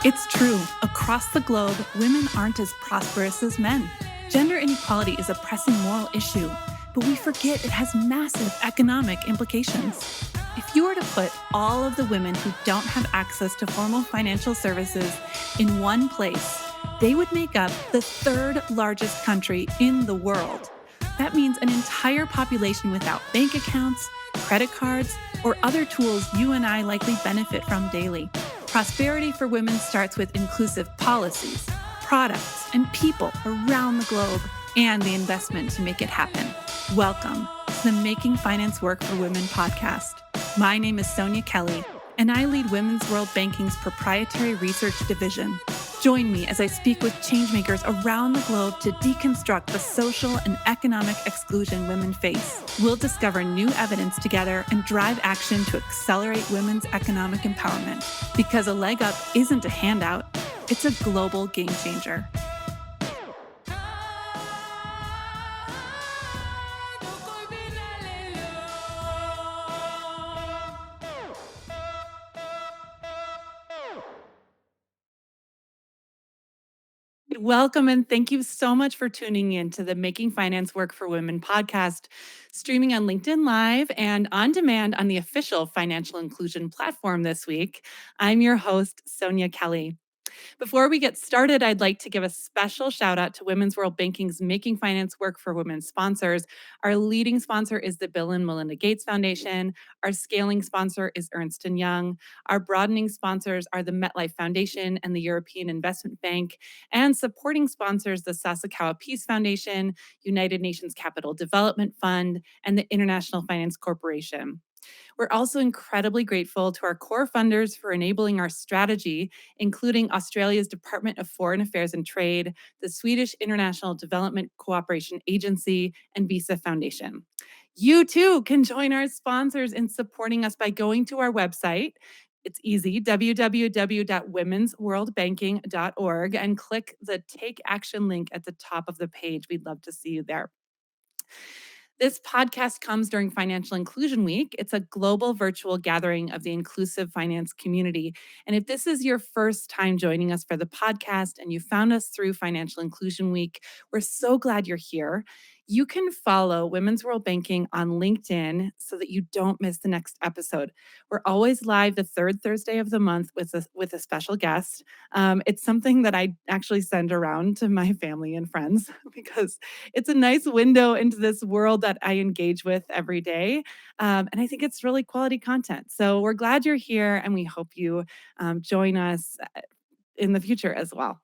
It's true. Across the globe, women aren't as prosperous as men. Gender inequality is a pressing moral issue, but we forget it has massive economic implications. If you were to put all of the women who don't have access to formal financial services in one place, they would make up the third largest country in the world. That means an entire population without bank accounts, credit cards, or other tools you and I likely benefit from daily. Prosperity for women starts with inclusive policies, products, and people around the globe, and the investment to make it happen. Welcome to the Making Finance Work for Women podcast. My name is Sonia Kelly, and I lead Women's World Banking's proprietary research division. Join me as I speak with changemakers around the globe to deconstruct the social and economic exclusion women face. We'll discover new evidence together and drive action to accelerate women's economic empowerment. Because a leg up isn't a handout, it's a global game changer. Welcome and thank you so much for tuning in to the Making Finance Work for Women podcast, streaming on LinkedIn Live and on demand on the official financial inclusion platform this week. I'm your host, Sonia Kelly. Before we get started, I'd like to give a special shout out to Women's World Banking's Making Finance Work for Women sponsors. Our leading sponsor is the Bill and Melinda Gates Foundation. Our scaling sponsor is Ernst & Young. Our broadening sponsors are the MetLife Foundation and the European Investment Bank. And supporting sponsors, the Sasakawa Peace Foundation, United Nations Capital Development Fund, and the International Finance Corporation. We're also incredibly grateful to our core funders for enabling our strategy, including Australia's Department of Foreign Affairs and Trade, the Swedish International Development Cooperation Agency, and Visa Foundation. You too can join our sponsors in supporting us by going to our website. It's easy, www.womensworldbanking.org, and click the Take Action link at the top of the page. We'd love to see you there. This podcast comes during Financial Inclusion Week. It's a global virtual gathering of the inclusive finance community. And if this is your first time joining us for the podcast and you found us through Financial Inclusion Week, we're so glad you're here. You can follow Women's World Banking on LinkedIn so that you don't miss the next episode. We're always live the third Thursday of the month with a special guest. It's something that I actually send around to my family and friends because it's a nice window into this world that I engage with every day. And I think it's really quality content. So we're glad you're here and we hope you join us in the future as well.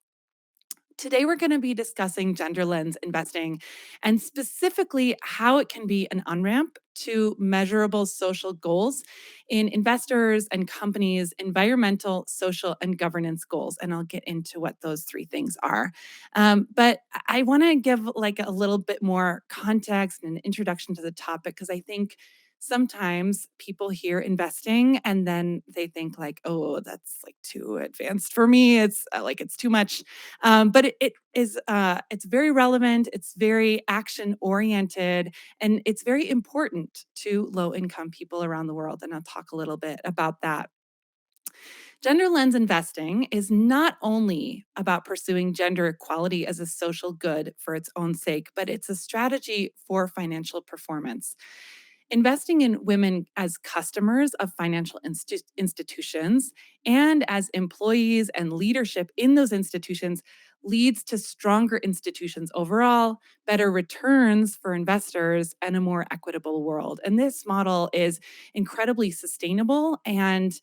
Today, we're going to be discussing gender lens investing and specifically how it can be an on-ramp to measurable social goals in investors and companies' environmental, social, and governance goals. And I'll get into what those three things are. But I want to give like a little bit more context and introduction to the topic because I think sometimes people hear investing and then they think like, oh, that's like too advanced for me. It's like it's too much. But it is it's very relevant, it's very action oriented, and it's very important to low income people around the world. And I'll talk a little bit about that. Gender lens investing is not only about pursuing gender equality as a social good for its own sake, but it's a strategy for financial performance. Investing in women as customers of financial institutions and as employees and leadership in those institutions leads to stronger institutions overall, better returns for investors, and a more equitable world. And this model is incredibly sustainable and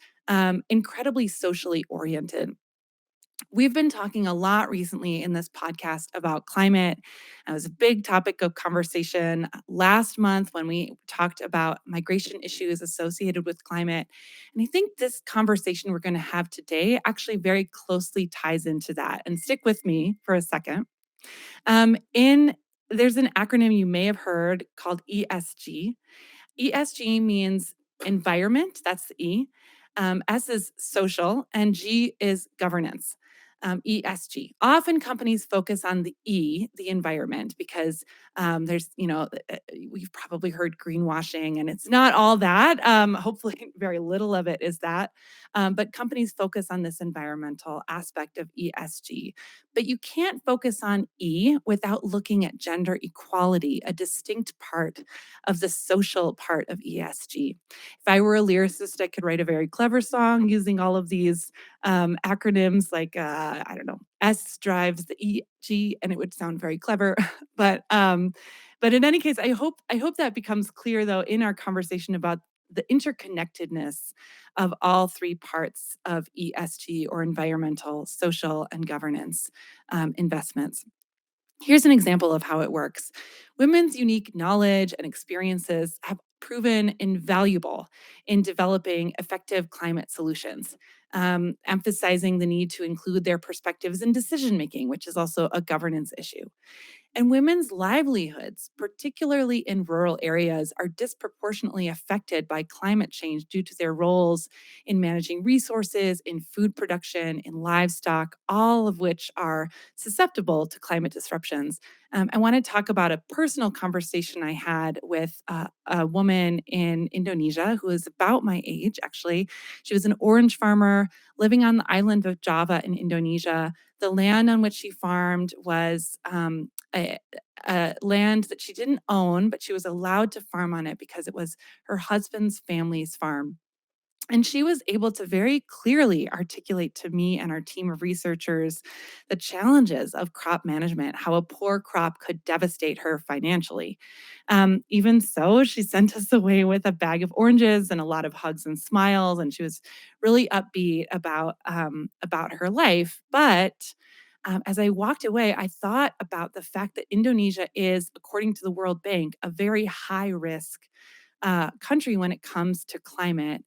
incredibly socially oriented. We've been talking a lot recently in this podcast about climate. It was a big topic of conversation last month when we talked about migration issues associated with climate. And I think this conversation we're going to have today actually very closely ties into that. And stick with me for a second. There's an acronym you may have heard called ESG. ESG means environment, that's the E. S is social, and G is governance. ESG. Often companies focus on the E, the environment, because there's, we've probably heard greenwashing, and it's not all that. Hopefully, very little of it is that. But companies focus on this environmental aspect of ESG. But you can't focus on E without looking at gender equality, a distinct part of the social part of ESG. If I were a lyricist, I could write a very clever song using all of these acronyms like, I don't know, S drives the EG, and it would sound very clever. But in any case, I hope that becomes clear though in our conversation about the interconnectedness of all three parts of ESG, or environmental, social, and governance investments. Here's an example of how it works. Women's unique knowledge and experiences have proven invaluable in developing effective climate solutions, emphasizing the need to include their perspectives in decision making, which is also a governance issue. And women's livelihoods, particularly in rural areas, are disproportionately affected by climate change due to their roles in managing resources, in food production, in livestock, all of which are susceptible to climate disruptions. I want to talk about a personal conversation I had with a woman in Indonesia who is about my age, actually. She was an orange farmer living on the island of Java in Indonesia. The land on which she farmed was a, a land that she didn't own, but she was allowed to farm on it because it was her husband's family's farm. And she was able to very clearly articulate to me and our team of researchers the challenges of crop management, how a poor crop could devastate her financially. Even so, she sent us away with a bag of oranges and a lot of hugs and smiles, and she was really upbeat about her life. But as I walked away, I thought about the fact that Indonesia is, according to the World Bank, a very high risk country when it comes to climate.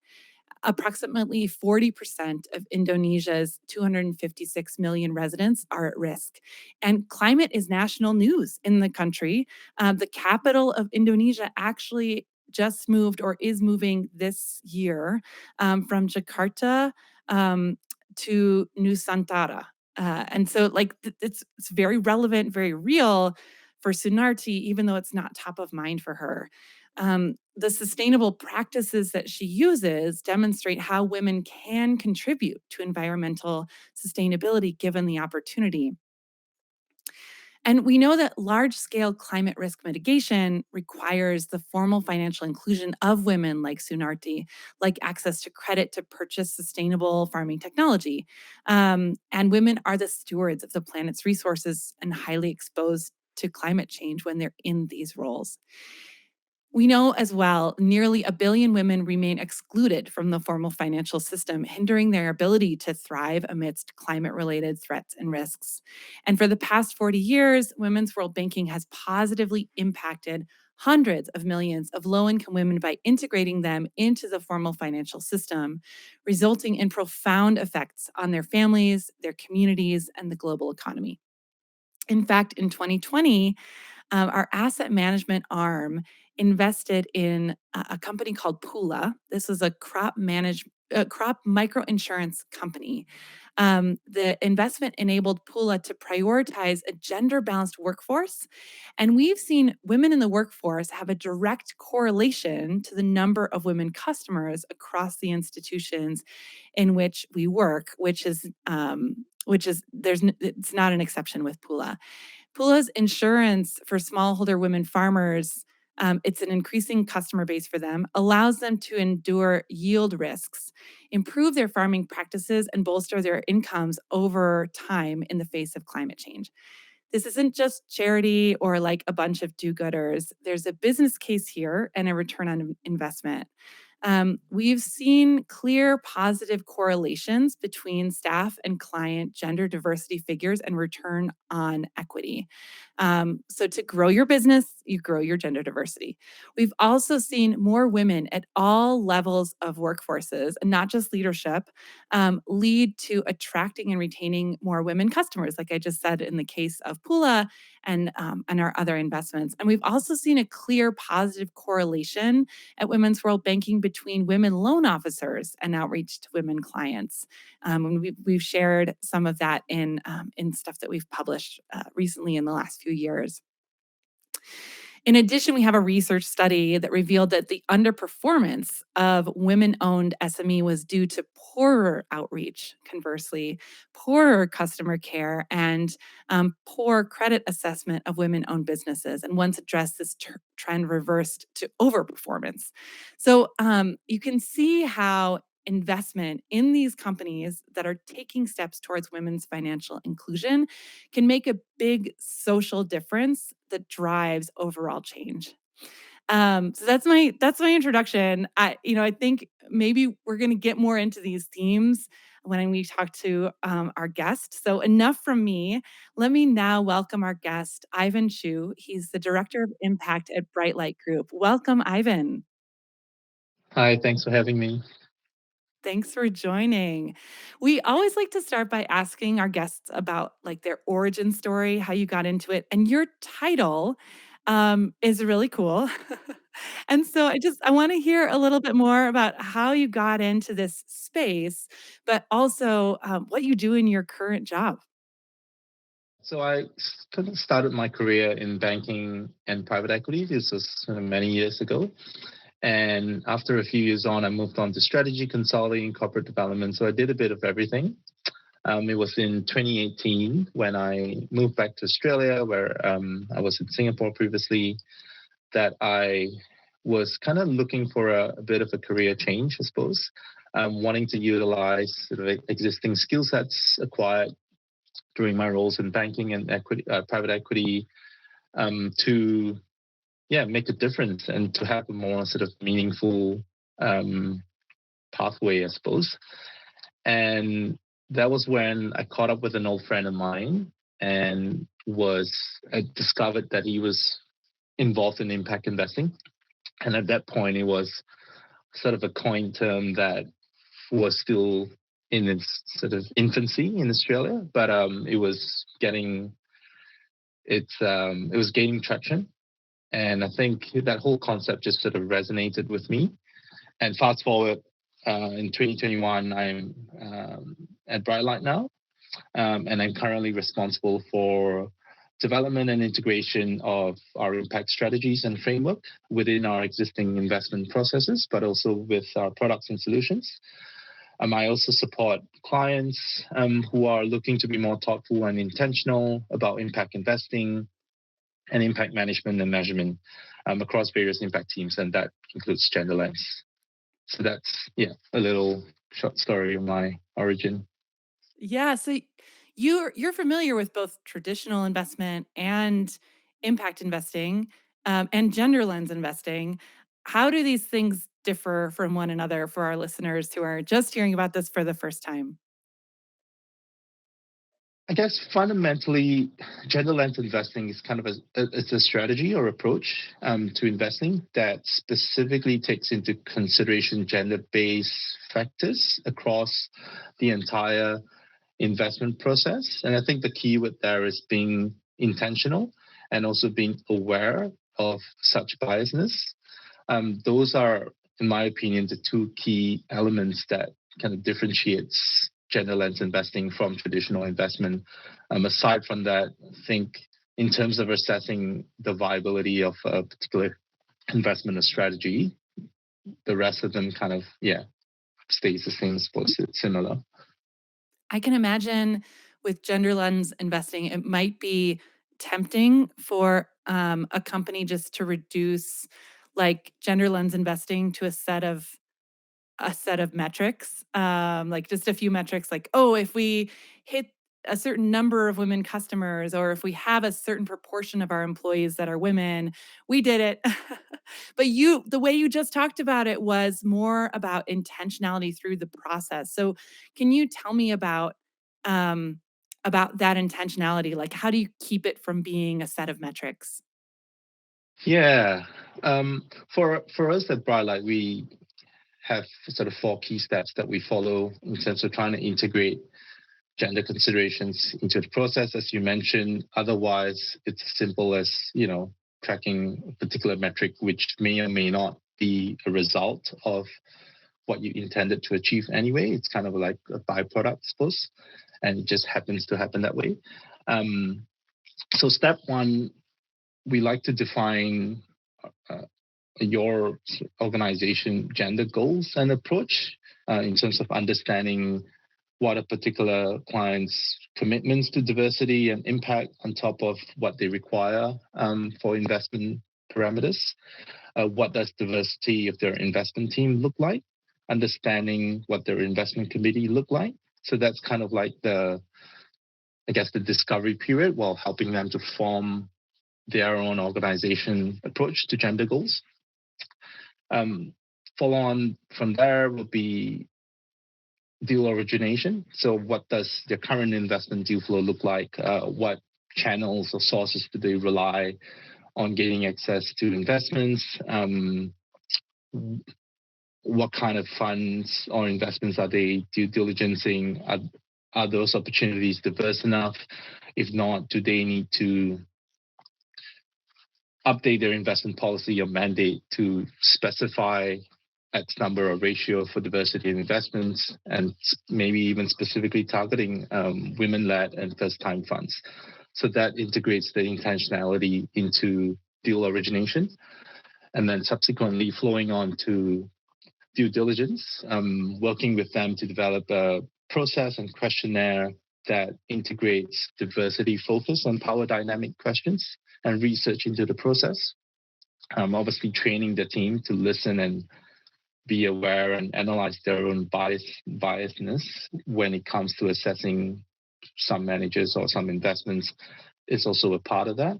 Approximately 40% of Indonesia's 256 million residents are at risk. And climate is national news in the country. The capital of Indonesia actually just moved, or is moving this year, from Jakarta to Nusantara. And so, like, it's very relevant, very real for Sunarti, even though it's not top of mind for her. The sustainable practices that she uses demonstrate how women can contribute to environmental sustainability given the opportunity. And we know that large scale climate risk mitigation requires the formal financial inclusion of women like Sunarti, like access to credit to purchase sustainable farming technology. And women are the stewards of the planet's resources and highly exposed to climate change when they're in these roles. We know as well, nearly a billion women remain excluded from the formal financial system, hindering their ability to thrive amidst climate related threats and risks. And for the past 40 years, women's world banking has positively impacted hundreds of millions of low income women by integrating them into the formal financial system, resulting in profound effects on their families, their communities, and the global economy. In fact, in 2020, our asset management arm invested in a company called Pula. This is a crop micro insurance company. The investment enabled Pula to prioritize a gender balanced workforce. And we've seen women in the workforce have a direct correlation to the number of women customers across the institutions in which we work, it's not an exception with Pula. Pula's insurance for smallholder women farmers, it's an increasing customer base for them, allows them to endure yield risks, improve their farming practices, and bolster their incomes over time in the face of climate change. This isn't just charity or like a bunch of do gooders. There's a business case here and a return on investment. We've seen clear positive correlations between staff and client gender diversity figures and return on equity. So, to grow your business, you grow your gender diversity. We've also seen more women at all levels of workforces, and not just leadership, lead to attracting and retaining more women customers, like I just said in the case of Pula and our other investments. And we've also seen a clear positive correlation at Women's World Banking between women loan officers and outreach to women clients. And we've shared some of that in stuff that we've published recently in the last few years. In addition, we have a research study that revealed that the underperformance of women-owned SME was due to poorer outreach, conversely, poorer customer care, and poor credit assessment of women-owned businesses. And once addressed, this trend reversed to overperformance. So you can see how investment in these companies that are taking steps towards women's financial inclusion can make a big social difference that drives overall change. So that's my introduction. I think maybe we're going to get more into these themes when we talk to our guest. So enough from me. Let me now welcome our guest, Ivan Chu. He's the Director of Impact at Brightlight Group. Welcome, Ivan. Hi, thanks for having me. Thanks for joining. We always like to start by asking our guests about like their origin story, how you got into it, and your title is really cool. And so I want to hear a little bit more about how you got into this space, but also what you do in your current job. So I kind of started my career in banking and private equity. This was many years ago. And after a few years on, I moved on to strategy consulting, corporate development. So I did a bit of everything. It was in 2018 when I moved back to Australia, where I was in Singapore previously, that I was kind of looking for a bit of a career change, I suppose, wanting to utilize sort of existing skill sets acquired during my roles in banking and equity, private equity, to make a difference and to have a more sort of meaningful pathway, I suppose. And that was when I caught up with an old friend of mine and I discovered that he was involved in impact investing. And at that point, it was sort of a coined term that was still in its sort of infancy in Australia, but it was gaining traction. And I think that whole concept just sort of resonated with me. And fast forward in 2021, I'm at Brightlight now, and I'm currently responsible for development and integration of our impact strategies and framework within our existing investment processes, but also with our products and solutions. I also support clients who are looking to be more thoughtful and intentional about impact investing and impact management and measurement across various impact teams, and that includes gender lens. So that's a little short story of my origin. Yeah, so you're familiar with both traditional investment and impact investing, and gender lens investing. How do these things differ from one another for our listeners who are just hearing about this for the first time? I guess fundamentally, gender lens investing is kind of it's a strategy or approach to investing that specifically takes into consideration gender-based factors across the entire investment process. And I think the key with there is being intentional and also being aware of such biasness. Those are, in my opinion, the two key elements that kind of differentiates gender lens investing from traditional investment. Aside from that, I think in terms of assessing the viability of a particular investment or strategy, the rest of them kind of, stays the same, similar. I can imagine with gender lens investing, it might be tempting for a company just to reduce like gender lens investing to a set of metrics, like just a few metrics like, oh, if we hit a certain number of women customers, or if we have a certain proportion of our employees that are women, we did it. But the way you just talked about it was more about intentionality through the process. So can you tell me about that intentionality? Like, how do you keep it from being a set of metrics? Yeah. For us at Brightlight, we have sort of 4 key steps that we follow in terms of trying to integrate gender considerations into the process, as you mentioned. Otherwise, it's as simple as, tracking a particular metric, which may or may not be a result of what you intended to achieve anyway. It's kind of like a byproduct, I suppose, and it just happens to happen that way. So step 1 we like to define your organization gender goals and approach in terms of understanding what a particular client's commitments to diversity and impact on top of what they require for investment parameters. What does diversity of their investment team look like? Understanding what their investment committee look like. So that's kind of like the discovery period while helping them to form their own organization approach to gender goals. Follow on from there will be deal origination. So what does their current investment deal flow look like? What channels or sources do they rely on getting access to investments? What kind of funds or investments are they due diligencing? Are those opportunities diverse enough? If not, do they need to update their investment policy or mandate to specify X number or ratio for diversity in investments, and maybe even specifically targeting women-led and first-time funds? So that integrates the intentionality into deal origination, and then subsequently flowing on to due diligence, working with them to develop a process and questionnaire that integrates diversity focus on power dynamic questions and research into the process. Obviously training the team to listen and be aware and analyze their own biasness when it comes to assessing some managers or some investments is also a part of that.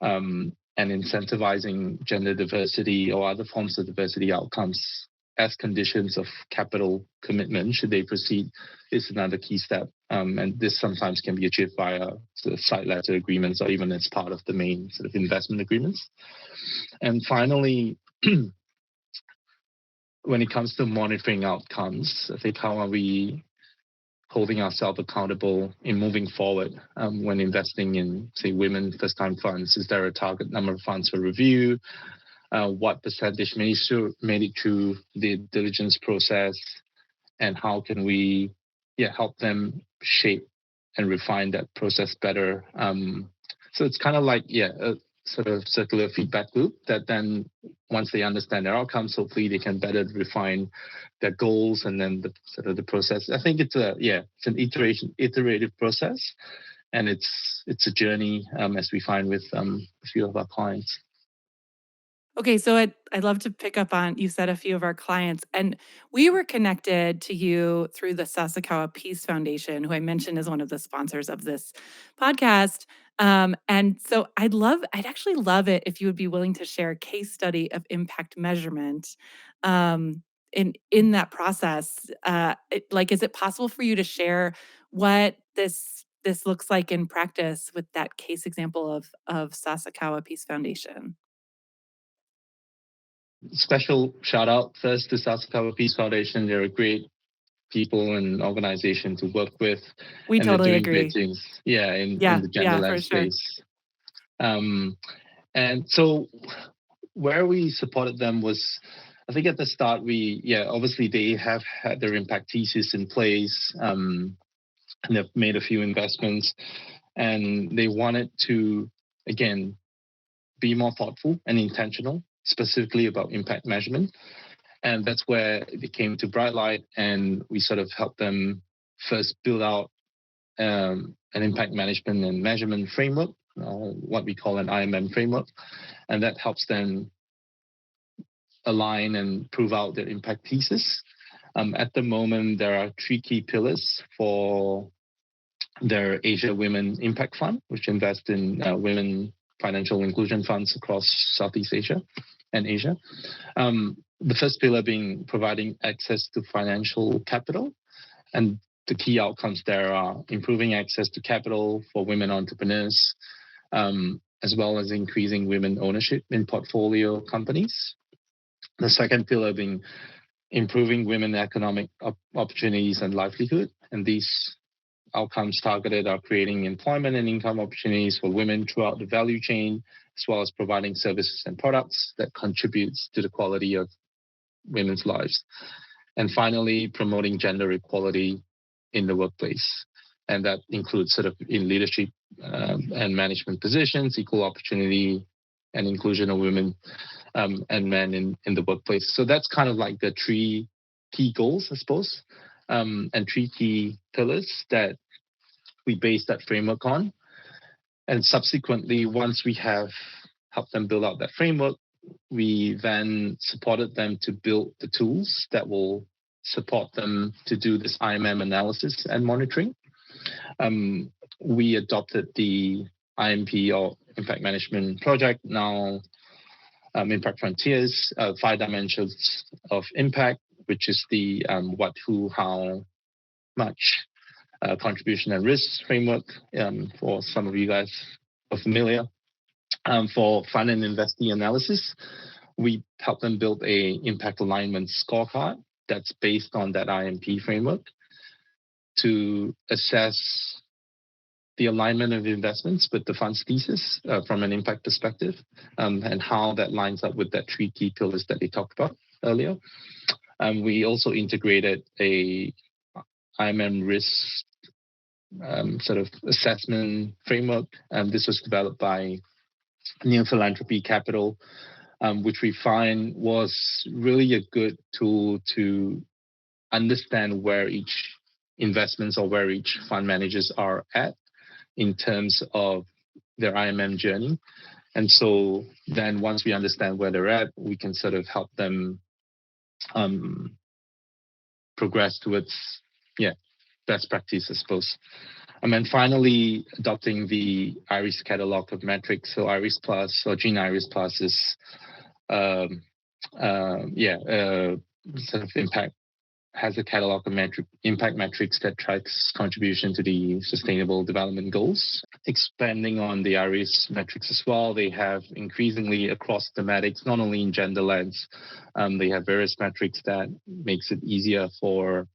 And incentivizing gender diversity or other forms of diversity outcomes as conditions of capital commitment should they proceed is another key step. And this sometimes can be achieved via sort of side letter agreements or even as part of the main sort of investment agreements. And finally, when it comes to monitoring outcomes, I think how are we holding ourselves accountable in moving forward when investing in, say, women first-time funds? Is there a target number of funds for review? What percentage made it through the diligence process? And how can we help them shape and refine that process better? So it's kind of like, a sort of circular feedback loop that then once they understand their outcomes, hopefully they can better refine their goals and then the sort of the process. I think it's an iterative process, and it's a journey as we find with a few of our clients. Okay, so I'd love to pick up on, you said a few of our clients, and we were connected to you through the Sasakawa Peace Foundation, who I mentioned is one of the sponsors of this podcast. And so I'd actually love it if you would be willing to share a case study of impact measurement in that process. Is it possible for you to share what this looks like in practice with that case example of Sasakawa Peace Foundation? Special shout out first to Sasakawa Peace Foundation. They're a great people and organization to work with, We and they're totally doing great agree. things, in the gender Yeah, led for sure. space. And so where we supported them was, I think at the start, obviously they have had their impact thesis in place, and they've made a few investments, and they wanted to, again, be more thoughtful and intentional, specifically about impact measurement. And that's where they came to Brightlight, and we sort of helped them first build out an impact management and measurement framework, what we call an IMM framework. And that helps them align and prove out their impact thesis. At the moment, there are 3 key pillars for their Asia Women Impact Fund, which invests in women financial inclusion funds across Southeast Asia and Asia. The first pillar being providing access to financial capital. And the key outcomes there are improving access to capital for women entrepreneurs, as well as increasing women ownership in portfolio companies. The second pillar being improving women economic opportunities and livelihood. And these outcomes targeted are creating employment and income opportunities for women throughout the value chain, as well as providing services and products that contributes to the quality of women's lives. And finally, promoting gender equality in the workplace. And that includes sort of in leadership and management positions, equal opportunity and inclusion of women and men in the workplace. So that's kind of like the three key goals, I suppose, and three key pillars that we base that framework on. And subsequently, once we have helped them build out that framework, we then supported them to build the tools that will support them to do this IMM analysis and monitoring. We adopted the IMP, or Impact Management Project, now Impact Frontiers, 5 dimensions of impact, which is the what, who, how, much contribution and risk framework. For some of you guys are familiar. For fund and investee analysis, we help them build a impact alignment scorecard that's based on that IMP framework to assess the alignment of investments with the fund's thesis from an impact perspective, and how that lines up with that three key pillars that we talked about earlier. We also integrated a IMM risk sort of assessment framework. This was developed by New Philanthropy Capital, which we find was really a good tool to understand where each investments or where each fund managers are at in terms of their IMM journey. And so then once we understand where they're at, we can sort of help them progress towards, best practice, I suppose. And then finally, adopting the IRIS catalog of metrics. So IRIS Plus, or Gene IRIS Plus, is sort of impact, has a catalog of impact metrics that tracks contribution to the Sustainable Development Goals. Expanding on the IRIS metrics as well, they have increasingly across thematics, not only in gender lens, they have various metrics that makes it easier for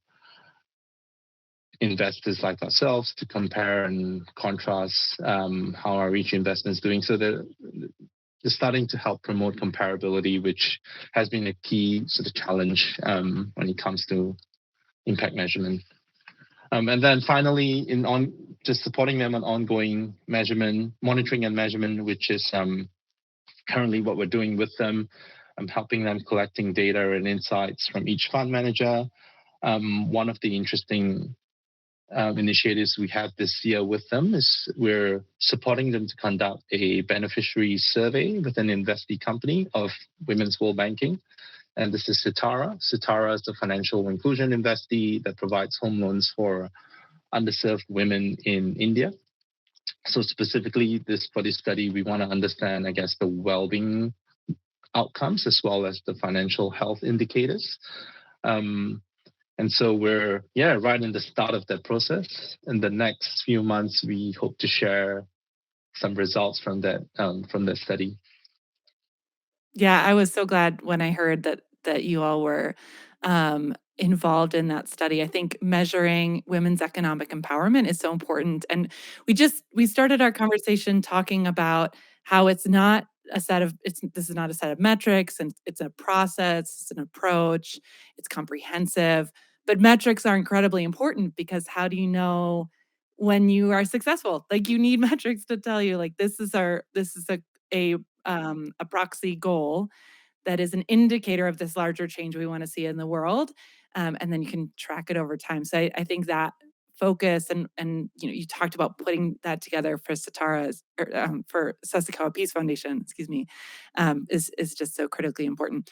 investors like ourselves to compare and contrast how our each investment is doing. So they're starting to help promote comparability, which has been a key sort of challenge when it comes to impact measurement. And then finally, just supporting them on ongoing measurement, monitoring and measurement, which is currently what we're doing with them. Helping them collecting data and insights from each fund manager. One of the interesting initiatives we have this year with them is we're supporting them to conduct a beneficiary survey with an investee company of women's world banking. And this is Sitara. Sitara is the financial inclusion investee that provides home loans for underserved women in India. So specifically for this study, we want to understand, I guess, the well-being outcomes as well as the financial health indicators. And so we're right in the start of that process. In the next few months, we hope to share some results from that study. Yeah, I was so glad when I heard that you all were involved in that study. I think measuring women's economic empowerment is so important. And we started our conversation talking about how this is not a set of metrics, and it's a process, it's an approach, it's comprehensive. But metrics are incredibly important because how do you know when you are successful? Like, you need metrics to tell you, like, this is a proxy goal that is an indicator of this larger change we want to see in the world, and then you can track it over time. So I think that focus and you talked about putting that together for for Sasakawa Peace Foundation, excuse me, is just so critically important.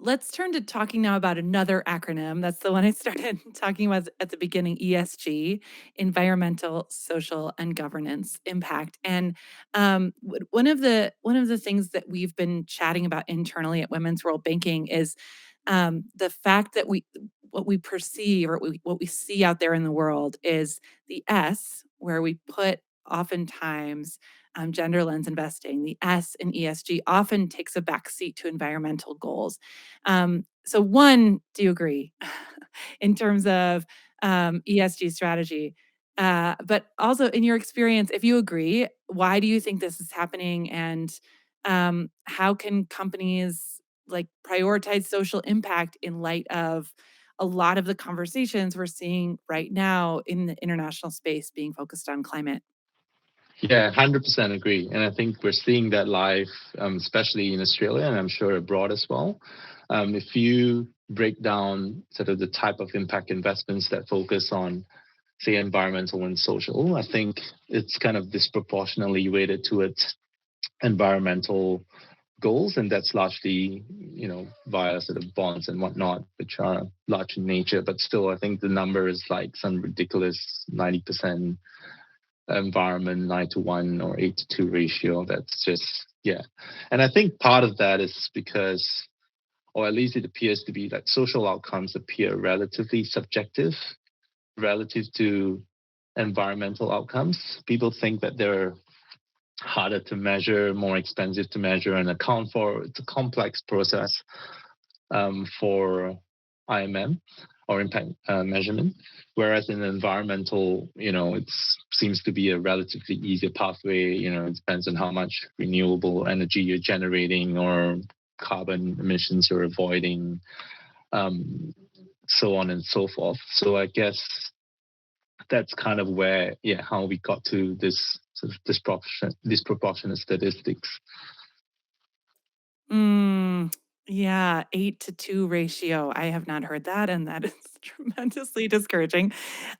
Let's turn to talking now about another acronym. That's the one I started talking about at the beginning, ESG, environmental, social, and governance impact. And one of the things that we've been chatting about internally at Women's World Banking is the fact that what we perceive or what we see out there in the world is the S, where we put oftentimes gender lens investing. The S in ESG often takes a backseat to environmental goals. So one, do you agree in terms of ESG strategy? But also in your experience, if you agree, why do you think this is happening? And how can companies like prioritize social impact in light of a lot of the conversations we're seeing right now in the international space being focused on climate? Yeah, 100% agree. And I think we're seeing that live, especially in Australia, and I'm sure abroad as well. If you break down sort of the type of impact investments that focus on, say, environmental and social, I think it's kind of disproportionately weighted towards environmental goals, and that's largely, via sort of bonds and whatnot, which are large in nature. But still, I think the number is like some ridiculous 90% environment, 9-1 or 8-2 ratio. That's just, yeah. And I think part of that is because, or at least it appears to be, that social outcomes appear relatively subjective relative to environmental outcomes. People think that they're harder to measure, more expensive to measure and account for. It's a complex process for IMM, or impact measurement. Whereas in environmental, it seems to be a relatively easier pathway. It depends on how much renewable energy you're generating or carbon emissions you're avoiding, so on and so forth. So I guess that's kind of where, how we got to this sort of disproportionate statistics. Yeah, 8-2 ratio. I have not heard that, and that is tremendously discouraging.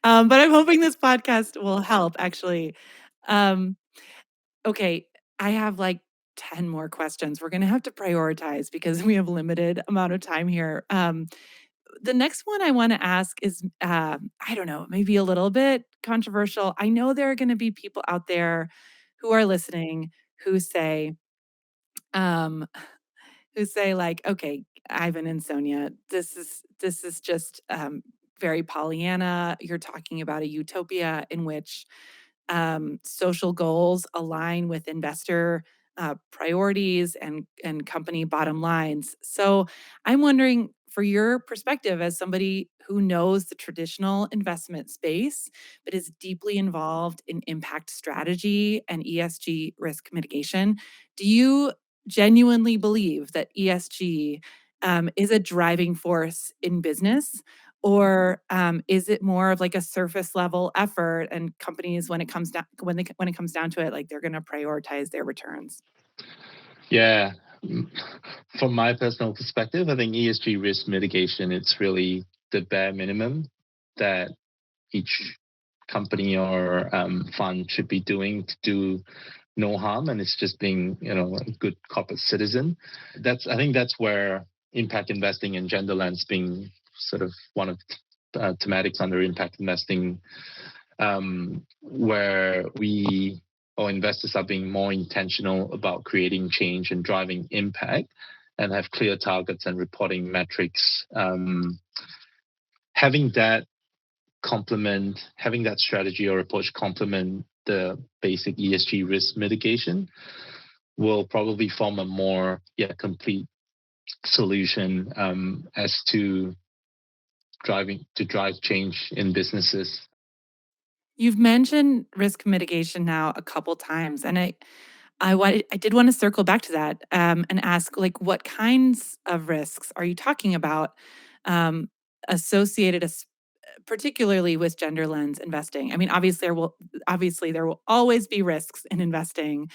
But I'm hoping this podcast will help, actually. Um, okay, I have like 10 more questions. We're going to have to prioritize because we have limited amount of time here. The next one I want to ask is, I don't know, maybe a little bit controversial. I know there are going to be people out there who are listening who say, um, like, "Okay, Ivan and Sonia, this is just very Pollyanna. You're talking about a utopia in which social goals align with investor priorities and company bottom lines." So I'm wondering, for your perspective as somebody who knows the traditional investment space but is deeply involved in impact strategy and ESG risk mitigation, do you genuinely believe that ESG is a driving force in business? Or, is it more of like a surface level effort, and companies, when it comes down when it comes down to it, like, they're gonna prioritize their returns? Yeah. From my personal perspective, I think ESG risk mitigation, it's really the bare minimum that each company or fund should be doing to do no harm, and it's just being, a good corporate citizen. I think that's where impact investing and gender lens being sort of one of thematics under impact investing, where we or investors are being more intentional about creating change and driving impact, and have clear targets and reporting metrics. Having that strategy or approach complement the basic ESG risk mitigation will probably form a more complete solution as to drive change in businesses. You've mentioned risk mitigation now a couple times, and I did wanna circle back to that, and ask, like, what kinds of risks are you talking about, um, associated particularly with gender lens investing? I mean, obviously there will always be risks in investing,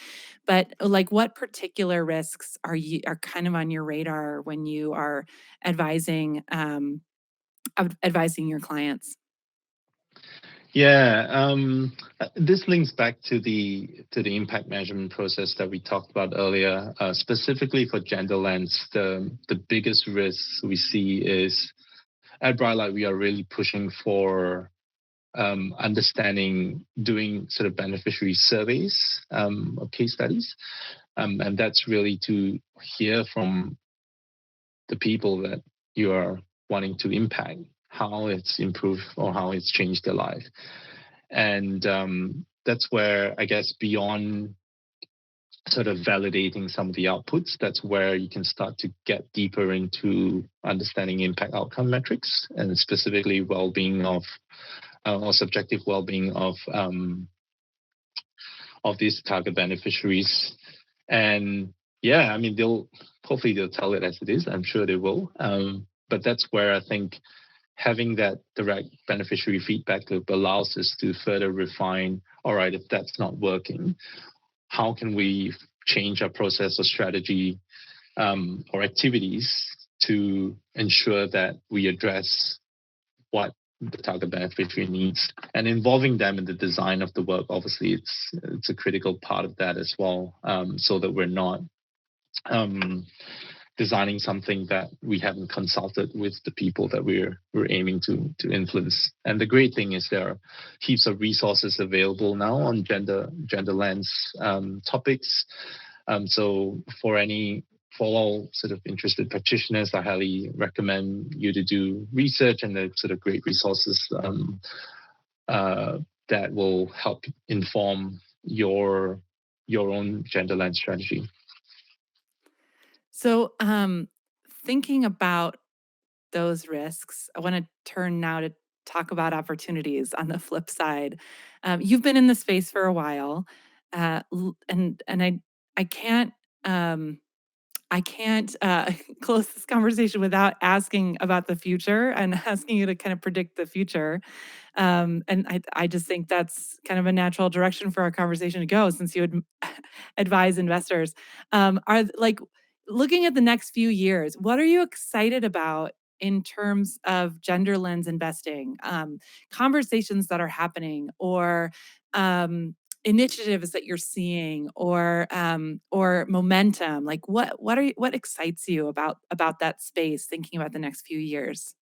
but, like, what particular risks are kind of on your radar when you are advising, advising your clients? Yeah, this links back to the impact measurement process that we talked about earlier. Specifically for gender lens, the biggest risks we see is, at Brightlight, we are really pushing for understanding, doing sort of beneficiary surveys or case studies, and that's really to hear from the people that you are wanting to impact, how it's improved or how it's changed their life. And that's where, I guess, beyond sort of validating some of the outputs, that's where you can start to get deeper into understanding impact outcome metrics, and specifically well-being of or subjective well-being of these target beneficiaries. And yeah, I mean, hopefully they'll tell it as it is. I'm sure they will. But that's where I think having that direct beneficiary feedback loop allows us to further refine, all right, if that's not working, how can we change our process or strategy or activities to ensure that we address what the target beneficiary needs, and involving them in the design of the work. Obviously, it's a critical part of that as well, so that we're not designing something that we haven't consulted with the people that we're aiming to influence. And the great thing is there are heaps of resources available now on gender lens topics. So for all sort of interested practitioners, I highly recommend you to do research, and the sort of great resources that will help inform your own gender lens strategy. So, thinking about those risks, I want to turn now to talk about opportunities on the flip side. You've been in the space for a while, and I can't um, I can't close this conversation without asking about the future and asking you to kind of predict the future. And I just think that's kind of a natural direction for our conversation to go, since you would advise investors. Like, looking at the next few years, what are you excited about in terms of gender lens investing? Conversations that are happening, or initiatives that you're seeing, or momentum. Like, what excites you about that space, thinking about the next few years?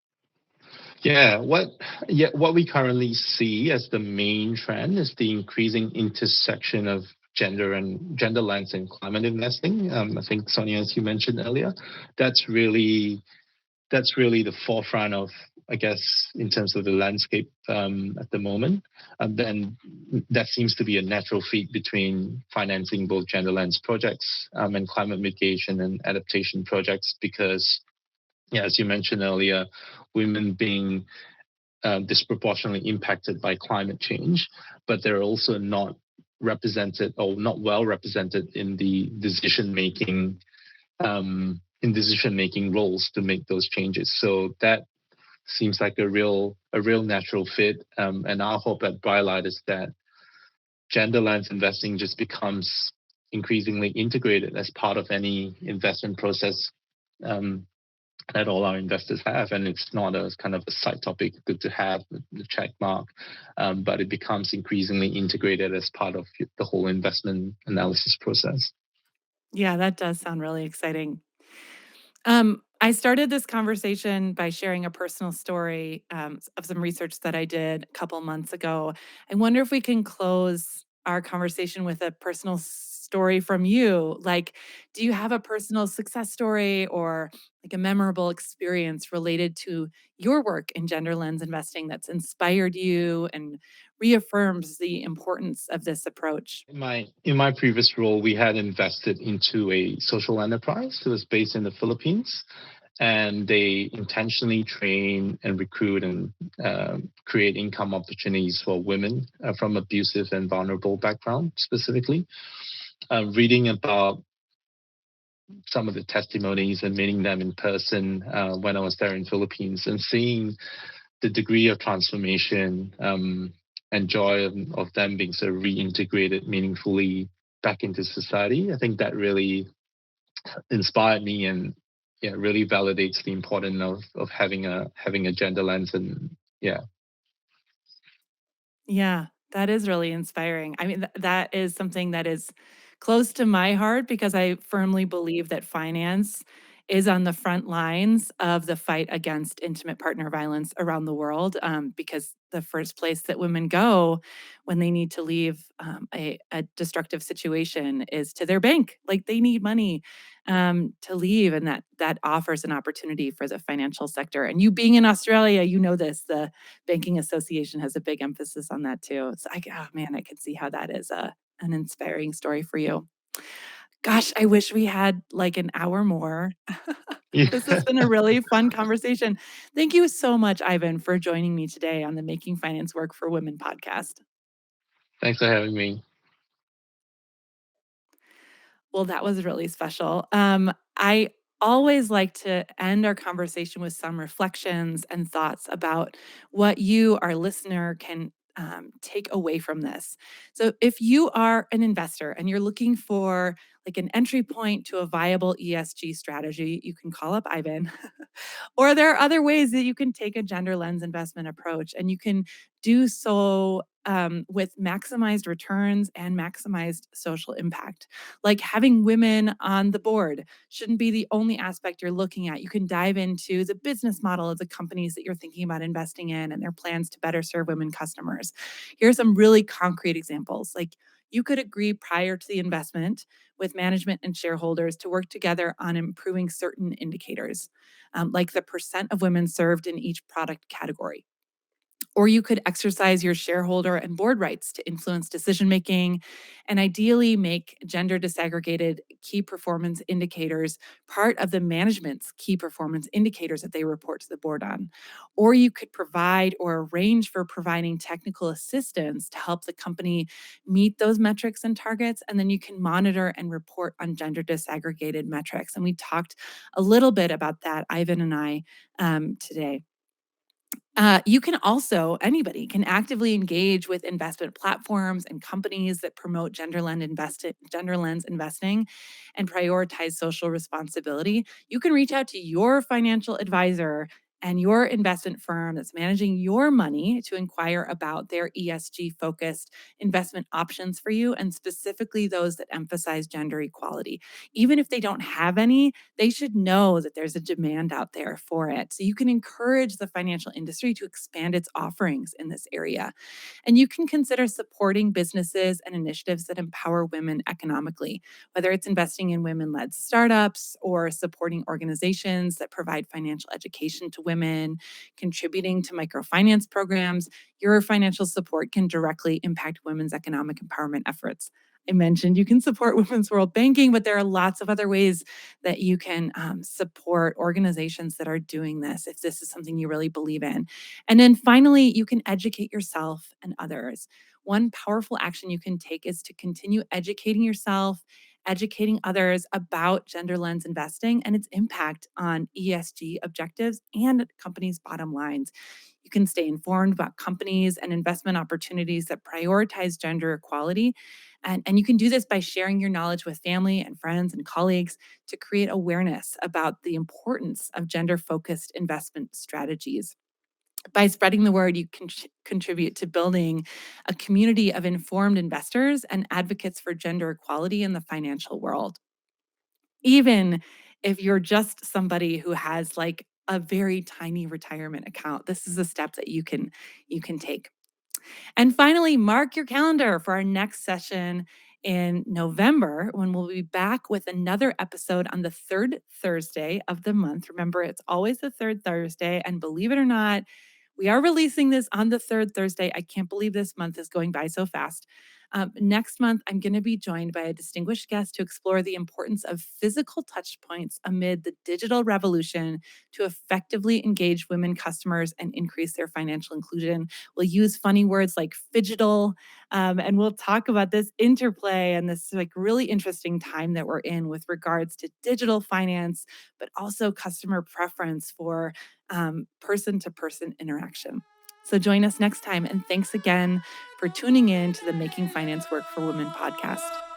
Yeah, what we currently see as the main trend is the increasing intersection of gender lens and climate investing. I think Sonia, as you mentioned earlier, that's really the forefront of, I guess, in terms of the landscape at the moment. And then that seems to be a natural fit between financing both gender lens projects and climate mitigation and adaptation projects, because, yeah, as you mentioned earlier, women being disproportionately impacted by climate change, but they're also not represented, or not well represented, in the decision making roles to make those changes. So that seems like a real natural fit. And our hope at Bright is that gender lens investing just becomes increasingly integrated as part of any investment process that all our investors have, and it's not a kind of a side topic, good to have the check mark, but it becomes increasingly integrated as part of the whole investment analysis process. Yeah, that does sound really exciting. I started this conversation by sharing a personal story, of some research that I did a couple months ago. I wonder if we can close our conversation with a personal story from you. Like, do you have a personal success story, or like a memorable experience related to your work in gender lens investing that's inspired you and reaffirms the importance of this approach? In my previous role, we had invested into a social enterprise that was based in the Philippines, and they intentionally train and recruit and create income opportunities for women from abusive and vulnerable background, specifically. Reading about some of the testimonies and meeting them in person when I was there in Philippines, and seeing the degree of transformation and joy of them being sort of reintegrated meaningfully back into society, I think that really inspired me, and yeah, really validates the importance of having a gender lens. And yeah. Yeah, that is really inspiring. I mean, that is something that is close to my heart, because I firmly believe that finance is on the front lines of the fight against intimate partner violence around the world. Because the first place that women go when they need to leave a destructive situation is to their bank. Like, they need money to leave, and that offers an opportunity for the financial sector. And you being in Australia, you know this. The Banking Association has a big emphasis on that too. So oh man, I could see how that is an inspiring story for you. Gosh, I wish we had like an hour more. Yeah. This has been a really fun conversation. Thank you so much, Ivan, for joining me today on the Making Finance Work for Women podcast. Thanks for having me. Well, that was really special. I always like to end our conversation with some reflections and thoughts about what you, our listener, can take away from this. So, if you are an investor and you're looking for like an entry point to a viable ESG strategy, you can call up Ivan. Or there are other ways that you can take a gender lens investment approach, and you can do so with maximized returns and maximized social impact. Like having women on the board shouldn't be the only aspect you're looking at. You can dive into the business model of the companies that you're thinking about investing in and their plans to better serve women customers. Here are some really concrete examples. Like you could agree prior to the investment with management and shareholders to work together on improving certain indicators, like the percent of women served in each product category. Or you could exercise your shareholder and board rights to influence decision making and ideally make gender disaggregated key performance indicators part of the management's key performance indicators that they report to the board on. Or you could provide or arrange for providing technical assistance to help the company meet those metrics and targets. And then you can monitor and report on gender disaggregated metrics. And we talked a little bit about that, Ivan and I, today. You can also, anybody can actively engage with investment platforms and companies that promote gender lens investing and prioritize social responsibility. You can reach out to your financial advisor and your investment firm that's managing your money to inquire about their ESG focused investment options for you, and specifically those that emphasize gender equality. Even if they don't have any, they should know that there's a demand out there for it. So you can encourage the financial industry to expand its offerings in this area. And you can consider supporting businesses and initiatives that empower women economically, whether it's investing in women led startups or supporting organizations that provide financial education to women, contributing to microfinance programs. Your financial support can directly impact women's economic empowerment efforts. I mentioned you can support Women's World Banking, but there are lots of other ways that you can support organizations that are doing this if this is something you really believe in. And then finally, you can educate yourself and others. One powerful action you can take is to continue educating yourself, educating others about gender lens investing and its impact on ESG objectives and companies' bottom lines. You can stay informed about companies and investment opportunities that prioritize gender equality. And you can do this by sharing your knowledge with family and friends and colleagues to create awareness about the importance of gender focused investment strategies. By spreading the word, you can contribute to building a community of informed investors and advocates for gender equality in the financial world. Even if you're just somebody who has like a very tiny retirement account, this is a step that you can take. And finally, mark your calendar for our next session in November when we'll be back with another episode on the third Thursday of the month. Remember, it's always the third Thursday. And believe it or not, we are releasing this on the third Thursday. I can't believe this month is going by so fast. Next month, I'm going to be joined by a distinguished guest to explore the importance of physical touch points amid the digital revolution to effectively engage women customers and increase their financial inclusion. We'll use funny words like phygital, and we'll talk about this interplay and this like really interesting time that we're in with regards to digital finance, but also customer preference for person to person interaction. So join us next time. And thanks again for tuning in to the Making Finance Work for Women podcast.